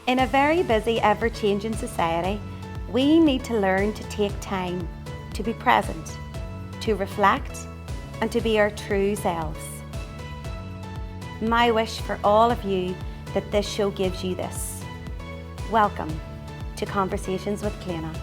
In a very busy, ever-changing society, we need to learn to take time to be present, to reflect, and to be our true selves. My wish for all of you that this show gives you this. Welcome to Conversations with Cliodhna.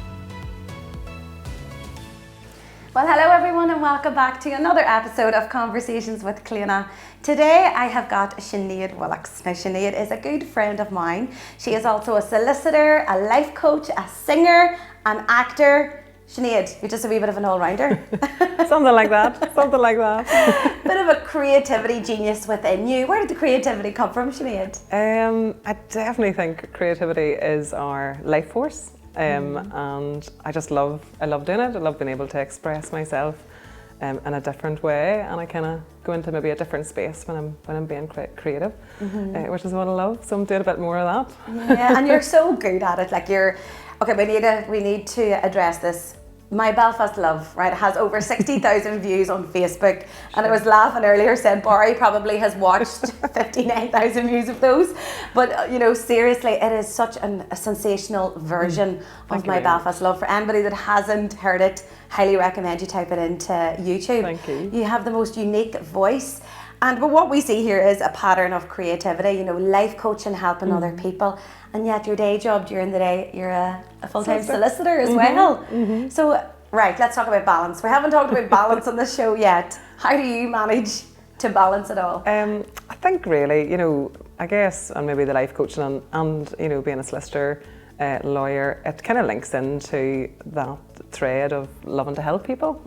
Well, hello everyone and welcome back to another episode of Conversations with Cliodhna. Today I have got Sinéad Willox. Now Sinéad is a good friend of mine. She is also a solicitor, a life coach, a singer, an actor. Sinéad, you're just a wee bit of an all-rounder. Something like that. Bit of a creativity genius within you. Where did the creativity come from, Sinéad? I definitely think creativity is our life force. And I love doing it. I love being able to express myself in a different way, and I kind of go into maybe a different space when I'm being creative, which is what I love. So I'm doing a bit more of that. Yeah, and you're so good at it. Like we need to address this. My Belfast Love, right, has over 60,000 views on Facebook, and I was laughing earlier saying Barry probably has watched 59,000 views of those, but you know, seriously, it is such a sensational version of My Belfast Love. For anybody that hasn't heard it, highly recommend you type it into YouTube. Thank you. You have the most unique voice. But what we see here is a pattern of creativity, you know, life coaching, helping other people, and yet your day job during the day, you're a full-time solicitor as well. So, right, let's talk about balance. We haven't talked about balance on this show yet. How do you manage to balance it all? I think really, you know, I guess, and maybe the life coaching and you know, being a solicitor, lawyer, it kind of links into that thread of loving to help people.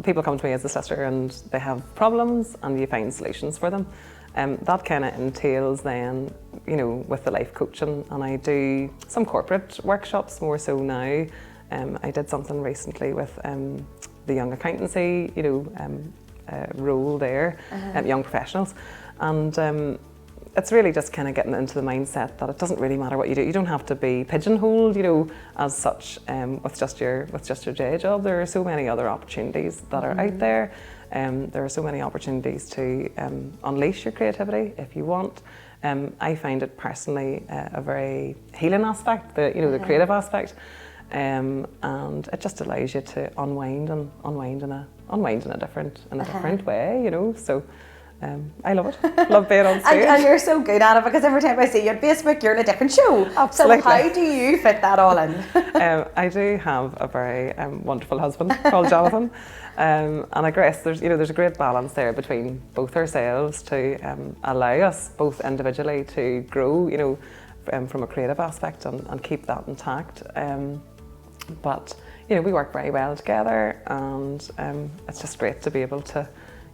People come to me as a solicitor and they have problems and you find solutions for them. That kind of entails then, you know, with the life coaching, and I do some corporate workshops more so now. I did something recently with the young accountancy, you know, role there, young professionals, and it's really just kind of getting into the mindset that it doesn't really matter what you do. You don't have to be pigeonholed, you know, as such with just your day job. There are so many other opportunities that are out there. There are so many opportunities to unleash your creativity if you want. I find it personally a very healing aspect, the creative aspect, and it just allows you to unwind in a different way, you know. So. I love it. Love being on stage. and you're so good at it, because every time I see you on Facebook, you're in a different show. Absolutely. So how do you fit that all in? I do have a very wonderful husband called Jonathan, and I guess there's a great balance there between both ourselves to allow us both individually to grow, you know, from a creative aspect and keep that intact. But you know, we work very well together, and it's just great to be able to.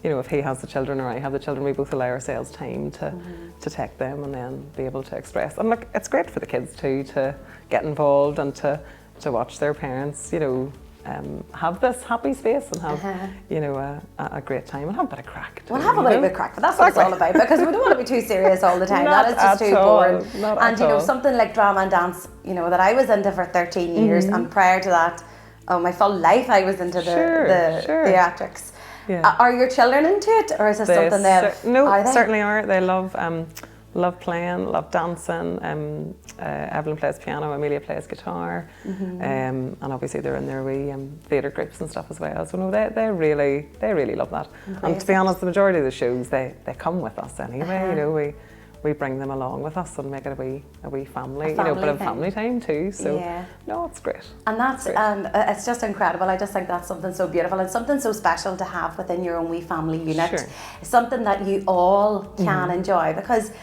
You know, if he has the children or I have the children, we both allow ourselves time to take them and then be able to express. And look, it's great for the kids too to get involved and to watch their parents, you know, have this happy space and have, you know, a great time and have a bit of crack too. Well, have a bit of crack, but that's what it's all about, because we don't want to be too serious all the time. That is just too boring. And you know, something like drama and dance, you know, that I was into for 13 years, and prior to that, my full life I was into the theatrics. Yeah. Are your children into it, or is this something they certainly are. They love playing, love dancing. Evelyn plays piano, Amelia plays guitar, and obviously they're in their wee theatre groups and stuff as well. So no, they really love that. And to be honest, the majority of the shows they come with us anyway. You know, we bring them along with us and make it a wee family, you know, bit of family time too. So no, it's great. And that's it's just incredible. I just think that's something so beautiful and something so special to have within your own wee family unit. Sure. It's something that you all can enjoy, because it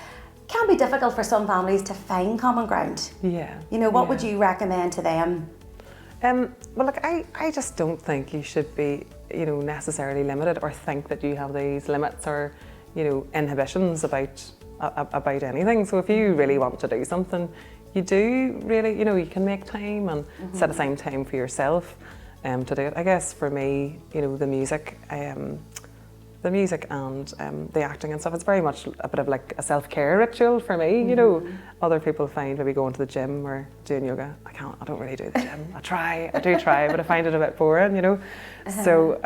can be difficult for some families to find common ground. Yeah. You know, what would you recommend to them? Well, look, I just don't think you should be, you know, necessarily limited or think that you have these limits or, you know, inhibitions about anything. So if you really want to do something, you do really, you know, you can make time and set aside time for yourself to do it. I guess for me, you know, the music and the acting and stuff, it's very much a bit of like a self-care ritual for me. You know, other people find maybe going to the gym or doing yoga. I don't really do the gym. I do try, but I find it a bit boring, you know. So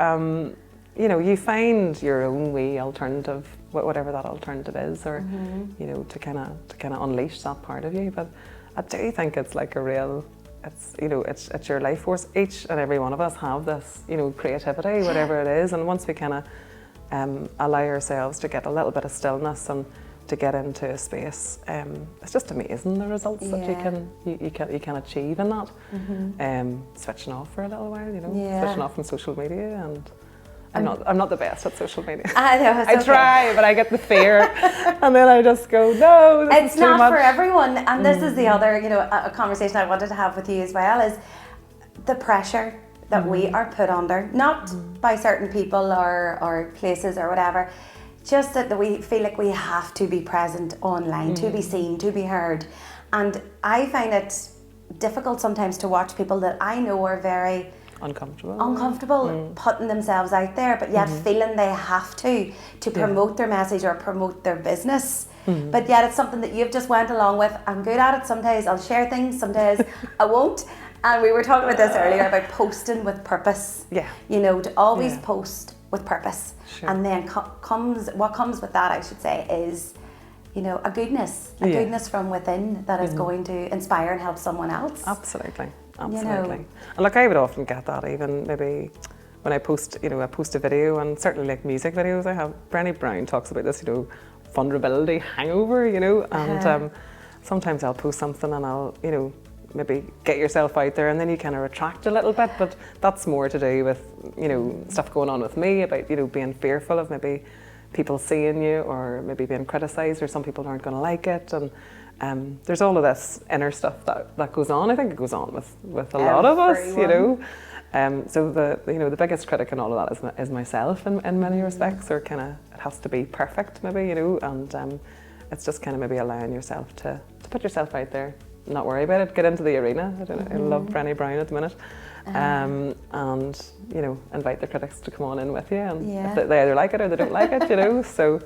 you know, you find your own wee alternative, whatever that alternative is, or you know, to kind of unleash that part of you. But I do think it's like a real, it's, you know, it's your life force. Each and every one of us have this, you know, creativity, whatever it is, and once we kind of allow ourselves to get a little bit of stillness and to get into a space, it's just amazing the results that you can achieve in that. Switching off for a little while, you know, switching off from social media, and I'm not the best at social media. I know, I try, but I get the fear, and then I just go, no, this it's is too not much. for everyone. And this is the other, you know, a conversation I wanted to have with you as well, is the pressure that we are put under, not by certain people or places or whatever, just that we feel like we have to be present online, to be seen, to be heard. And I find it difficult sometimes to watch people that I know are very uncomfortable putting themselves out there, but yet feeling they have to promote their message or promote their business. But yet it's something that you've just went along with. I'm good at it. Some days I'll share things, some days I won't. And we were talking about this earlier about posting with purpose. Yeah. You know, to always post with purpose. Sure. And then what comes with that, I should say, is, you know, a goodness from within that is going to inspire and help someone else. Absolutely. You know? And look, I would often get that even maybe when I post, you know, I post a video, and certainly like music videos, I have, Brené Brown talks about this, you know, vulnerability hangover, you know, and sometimes I'll post something and I'll, you know, maybe get yourself out there, and then you kind of retract a little bit, but that's more to do with, you know, stuff going on with me about, you know, being fearful of maybe people seeing you, or maybe being criticised, or some people aren't going to like it, and there's all of this inner stuff that goes on. I think it goes on with a lot of us, you know. So the biggest critic in all of that is myself in many respects, or kind of it has to be perfect maybe, you know, and it's just kind of maybe allowing yourself to put yourself out there, not worry about it, get into the arena. I don't know, I love Brené Brown at the minute, and you know, invite the critics to come on in with you, and if they either like it or they don't like it, you know. So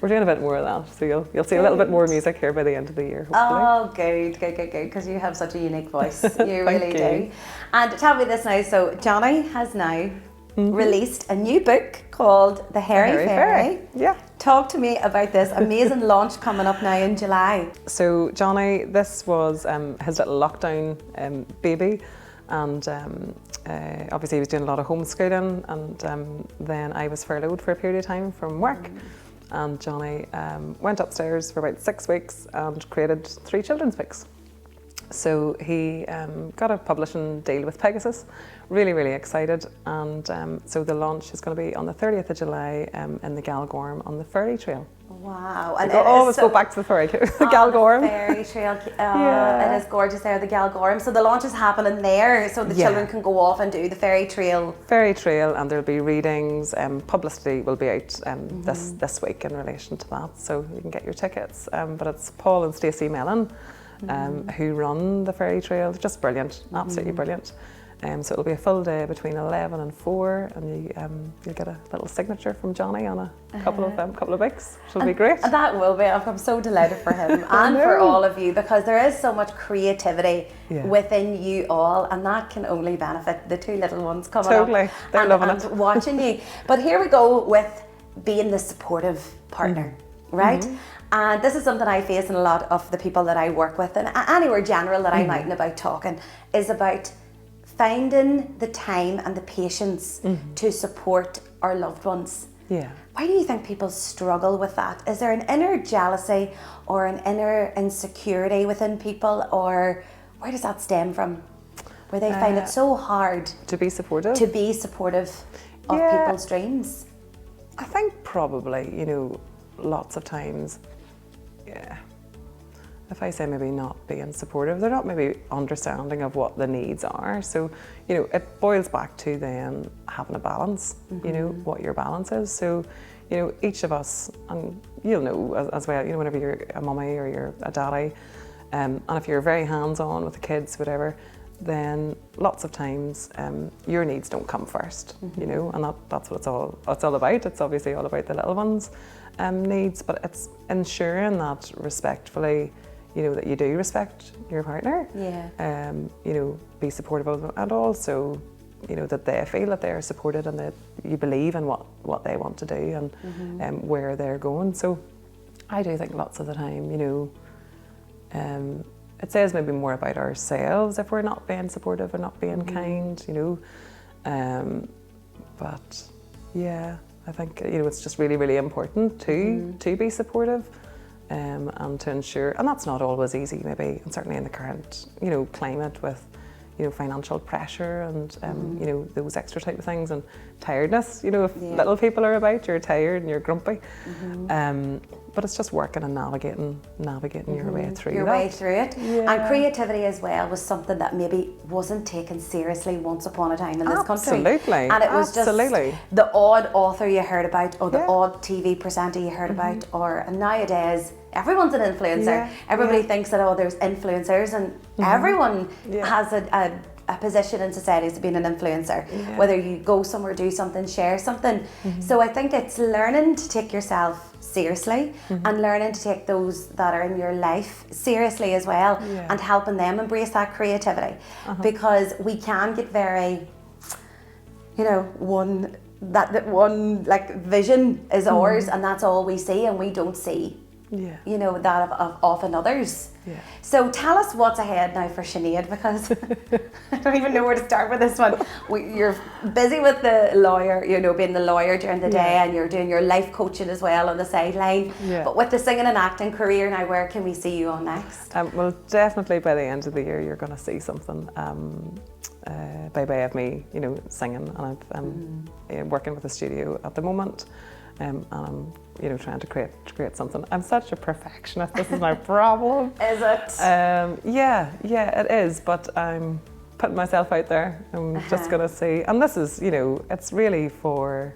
we're doing a bit more of that, so you'll see a little bit more music here by the end of the year, hopefully. Oh, good, because you have such a unique voice. You really do. And tell me this now, so Johnny has now released a new book called The Hairy Fairy. Yeah. Talk to me about this amazing launch coming up now in July. So Johnny, this was his little lockdown baby, and obviously he was doing a lot of homeschooling, and then I was furloughed for a period of time from work. And Johnny went upstairs for about 6 weeks and created 3 children's books. So he got a publishing deal with Pegasus, really, really excited. And so the launch is going to be on the 30th of July in the Galgorm on the Ferry Trail. Wow. And always go back to the Ferry Trail, the Galgorm. The Ferry Trail, it is gorgeous there, the Galgorm. So the launch is happening there, so the children can go off and do the Ferry Trail. Ferry Trail, and there'll be readings, publicity will be out this week in relation to that, so you can get your tickets. But it's Paul and Stacey Mellon who run the Ferry Trail. Just brilliant, absolutely brilliant. So it'll be a full day between 11 and 4, and you'll get a little signature from Johnny on a couple of books, which will be great. And that will be. I'm so delighted for him and for all of you, because there is so much creativity within you all, and that can only benefit the 2 little ones coming up. Totally, they're loving it. Watching you. But here we go with being the supportive partner, right? And this is something I face in a lot of the people that I work with, and anywhere general that I'm out and about talking, is about finding the time and the patience to support our loved ones. Yeah. Why do you think people struggle with that? Is there an inner jealousy or an inner insecurity within people, or where does that stem from? Where they find it so hard to be supportive? To be supportive of people's dreams? I think probably, you know, lots of times, if I say maybe not being supportive, they're not maybe understanding of what the needs are. So, you know, it boils back to then having a balance, you know, what your balance is. So, you know, each of us, and you'll know as well, you know, whenever you're a mummy or you're a daddy, and if you're very hands-on with the kids, whatever, then lots of times your needs don't come first, you know, and that's what it's all about. It's obviously all about the little ones' needs, but it's ensuring that respectfully, you know, that you do respect your partner. Yeah. You know, be supportive of them, and also you know, that they feel that they're supported and that you believe in what they want to do and where they're going. So I do think lots of the time, you know, it says maybe more about ourselves if we're not being supportive or not being kind, you know. But yeah, I think, you know, it's just really, really important to be supportive and to ensure, and that's not always easy maybe, and certainly in the current, you know, climate with, you know, financial pressure and, you know, those extra type of things and tiredness, you know, if little people are about, you're tired and you're grumpy. But it's just working and navigating your way through it. Yeah. And creativity as well was something that maybe wasn't taken seriously once upon a time in this country. Absolutely. And it was just the odd author you heard about, or the odd TV presenter you heard about, and nowadays everyone's an influencer. Everybody thinks that, oh, there's influencers, and everyone has a position in society as being an influencer. Whether you go somewhere, do something, share something. So I think it's learning to take yourself seriously and learning to take those that are in your life seriously as well, and helping them embrace that creativity, because we can get very, you know, one like vision is ours and that's all we see, and we don't see you know, that of often others. So tell us what's ahead now for Sinead, because I don't even know where to start with this one. You're busy with the lawyer, you know, being the lawyer during the day, and you're doing your life coaching as well on the sideline. But with the singing and acting career now, where can we see you on next? Well, definitely by the end of the year you're going to see something by way of me, you know, singing, and I'm working with a studio at the moment. And I'm, you know, trying to create something. I'm such a perfectionist. This is my problem. Is it? Yeah, it is. But I'm putting myself out there. I'm just gonna see. And this is, you know, it's really for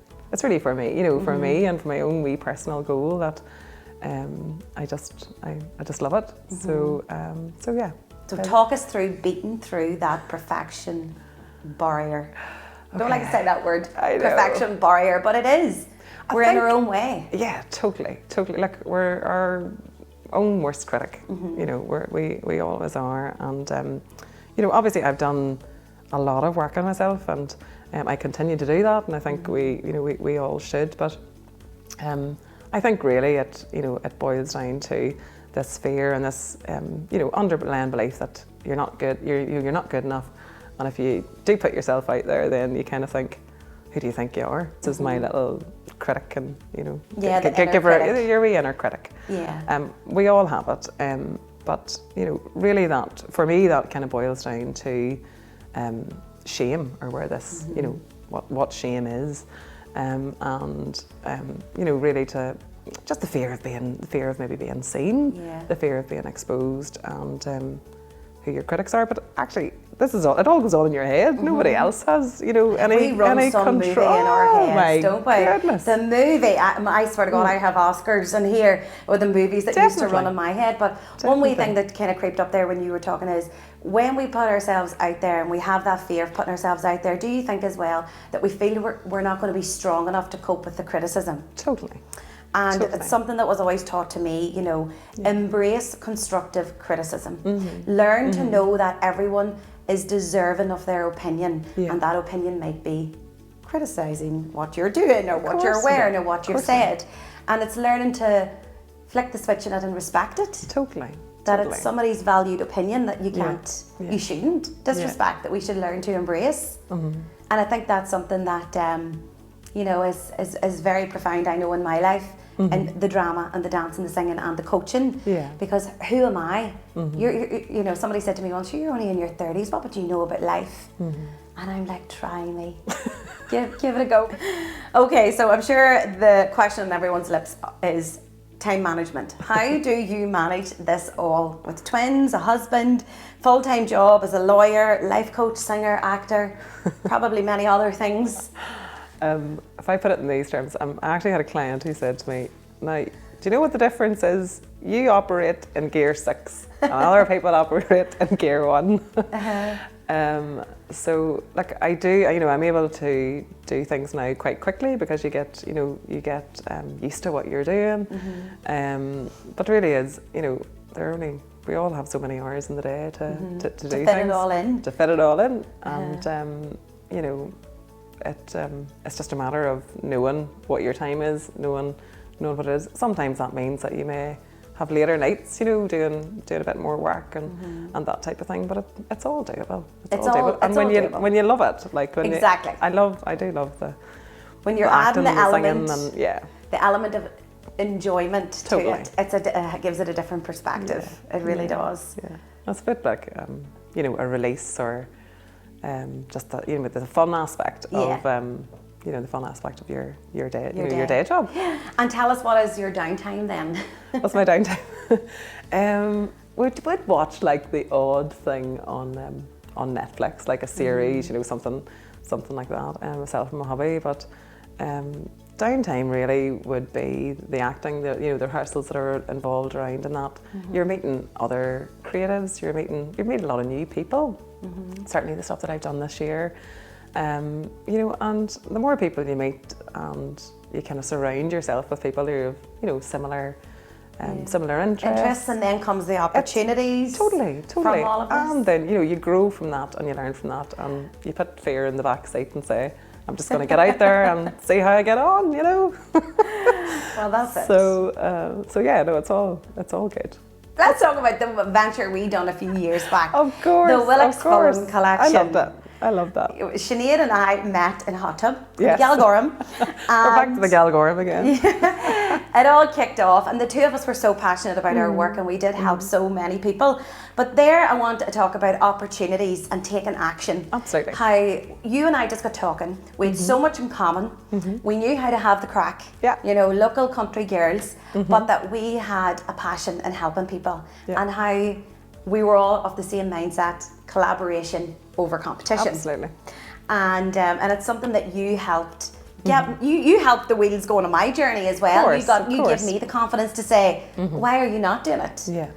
me. You know, for me and for my own wee personal goal that I just love it. So yeah. So talk us through beating through that perfection barrier. I don't like to say that word, perfection barrier, but it is. We're in our own way. Yeah, totally. Like, we're our own worst critic. You know, we always are. And you know, obviously I've done a lot of work on myself, and I continue to do that. And I think we all should. But I think really it boils down to this fear and this you know, underlying belief that you're not good. You're not good enough. And if you do put yourself out there, then you kind of think, who do you think you are? This is my little critic, and you know, give her your wee inner critic. We all have it, but you know, really that for me that kind of boils down to shame, or where this you know what shame is, and you know, really to just the fear of maybe being seen, the fear of being exposed, and who your critics are. But actually, it all goes on in your head. Nobody else has, you know, any control. Movie in our heads, don't we? Goodness. The movie, I swear to God, I have Oscars in here with the movies that used to run in my head. But one wee thing that kind of creeped up there when you were talking is, when we put ourselves out there and we have that fear of putting ourselves out there, do you think as well that we feel we're not going to be strong enough to cope with the criticism? Totally. And it's something that was always taught to me, you know, embrace constructive criticism. Learn to know that everyone is deserving of their opinion, and that opinion might be criticising what you're doing, or what you're wearing, or what you've said. And it's learning to flick the switch in it and respect it. Totally. That it's somebody's valued opinion that you can't, you shouldn't disrespect, that we should learn to embrace. And I think that's something that, you know, is very profound, I know, in my life. And the drama and the dancing, the singing and the coaching, because who am I? You know, somebody said to me once, you're only in your 30s, what would you know about life? And I'm like, try me. give it a go. Okay, so I'm sure the question on everyone's lips is time management. How do you manage this all with twins, a husband, full-time job as a lawyer, life coach, singer, actor, probably many other things? If I put it in these terms, I actually had a client who said to me, now, do you know what the difference is? You operate in gear 6 and other people operate in gear 1. So like I do, you know, I'm able to do things now quite quickly because you get used to what you're doing. But really is, you know, we all have so many hours in the day to do things. To fit it all in. To fit it all in. And you know, it's just a matter of knowing what your time is, knowing what it is. Sometimes that means that you may have later nights, you know, doing a bit more work and that type of thing. But it's all doable. It's all doable. And when you love it, like when exactly. I do love the when you're adding the element, and, the element of enjoyment totally. to it. It gives it a different perspective. It really does. Yeah, it's a bit like you know, a release or just the, you know, the fun aspect of you know, the fun aspect of your day, your day job. And tell us, what is your downtime then? What's my downtime? We'd watch like the odd thing on Netflix, like a series, you know, something like that. Myself and my hubby, but downtime really would be the acting, you know, the rehearsals that are involved around in that. You're meeting other creatives. You're meeting a lot of new people. Certainly the stuff that I've done this year. You know, and the more people you meet, and you kind of surround yourself with people who have, you know, similar interests. And then comes the opportunities. Totally. From all of us. And then, you know, you grow from that and you learn from that, and you put fear in the back seat and say, I'm just going to get out there and see how I get on, you know. Well, that's it. So yeah, no, it's all good. Let's talk about the venture we done a few years back. Of course, the Willox Film Collection. I love that. Sinead and I met in a hot tub in Yes. Galgorm. We're back to the Galgorm again. It all kicked off, and the two of us were so passionate about our work, and we did help so many people. But there I want to talk about opportunities and taking action. Absolutely. How you and I just got talking. We had so much in common. We knew how to have the crack. Yeah. You know, local country girls, but that we had a passion in helping people, and how we were all of the same mindset: collaboration over competition. Absolutely. And it's something that you helped get. You helped the wheels going on my journey as well. You gave me the confidence to say, why are you not doing it? Yeah.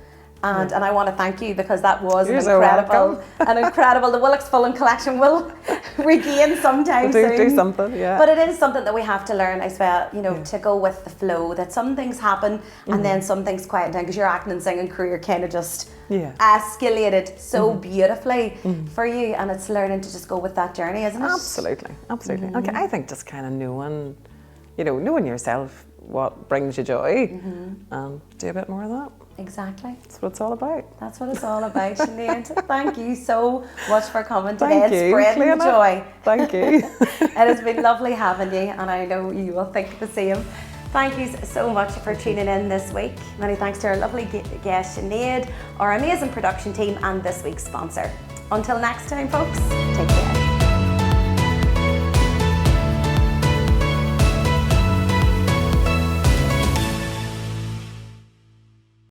And I want to thank you, because that was You're so welcome. The Willox Film Collection will regain sometime soon. Do something, yeah. But it is something that we have to learn as well, you know, to go with the flow, that some things happen and then some things quiet down, because your acting and singing career kind of just escalated so beautifully for you, and it's learning to just go with that journey, isn't it? Absolutely. Okay, I think just kind of knowing yourself, what brings you joy, and do a bit more of that. Exactly. That's what it's all about. That's what it's all about, Sinead. Thank you so much for coming today Thank and you, spreading the joy. Thank you. It has been lovely having you, and I know you will think the same. Thank you so much for tuning in this week. Many thanks to our lovely guest, Sinead, our amazing production team, and this week's sponsor. Until next time, folks, take care.